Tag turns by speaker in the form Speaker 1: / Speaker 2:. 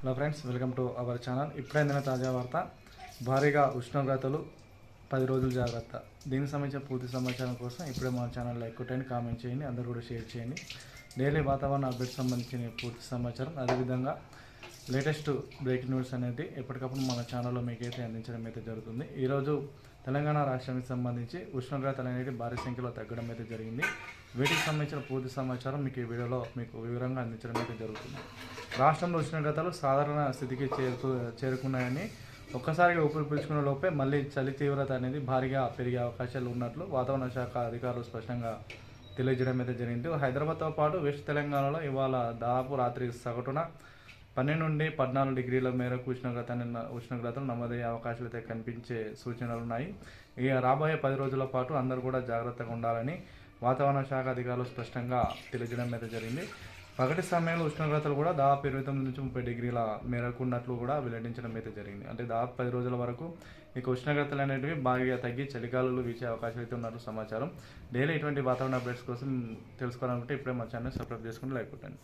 Speaker 1: Hello friends, welcome to our channel. ఇప్పుడైందిన తాజా వార్త. భారీగా ఉష్ణోగ్రతలు 10 రోజులు జాగ్రత్త. దీనికి సంబంధించిన పూర్తి సమాచారం కోసం ఇప్పుడే మన ఛానల్ లైక్ కొట్టండి, కామెంట్ చేయండి, అందరూ కూడా షేర్ చేయండి. డైలీ వాతావరణ అప్డేట్స్ సంబంధించిన పూర్తి సమాచారం, అదేవిధంగా లేటెస్ట్ బ్రేకింగ్ న్యూస్ అనేది ఎప్పటికప్పుడు మన ఛానల్లో మీకైతే అందించడం అయితే జరుగుతుంది. ఈరోజు తెలంగాణ రాష్ట్రానికి సంబంధించి ఉష్ణోగ్రతలు అనేది భారీ సంఖ్యలో తగ్గడం అయితే జరిగింది. వీటికి సంబంధించిన పూర్తి సమాచారం మీకు ఈ వీడియోలో వివరంగా అందించడం అయితే జరుగుతుంది. రాష్ట్రంలో ఉష్ణోగ్రతలు సాధారణ స్థితికి చేరుకున్నాయని, ఒక్కసారిగా ఊపిరి పీల్చుకున్న లోపే మళ్ళీ చలి తీవ్రత అనేది భారీగా పెరిగే అవకాశాలు ఉన్నట్లు వాతావరణ శాఖ అధికారులు స్పష్టంగా తెలియజేయడం అయితే జరిగింది. హైదరాబాద్తో పాటు వెస్ట్ తెలంగాణలో ఇవాళ దాదాపు రాత్రి సగటున 12 నుండి 14 డిగ్రీల మేరకు ఉష్ణోగ్రతలు నమోదయ్యే అవకాశాలు అయితే కనిపించే సూచనలు ఉన్నాయి. ఇక రాబోయే 10 రోజుల పాటు అందరూ కూడా జాగ్రత్తగా ఉండాలని వాతావరణ శాఖ అధికారులు స్పష్టంగా తెలియజేయడం అయితే జరిగింది. పగటి సమయంలో ఉష్ణోగ్రతలు కూడా దాదాపు 29 నుంచి 30 డిగ్రీల మేరకు ఉన్నట్లు కూడా వెల్లడించడం అయితే జరిగింది. అంటే దాదాపు 10 రోజుల వరకు ఇక ఉష్ణోగ్రతలు అనేటివి బాగా తగ్గి చలిగాలులు వీచే అవకాశం అయితే ఉన్నట్లు సమాచారం. డైలీ ఇటువంటి వాతావరణ అప్డేట్స్ కోసం తెలుసుకోవాలనుకుంటే ఇప్పుడే మా ఛానల్ సబ్స్క్రైబ్ చేసుకుని లైక్ కొట్టండి.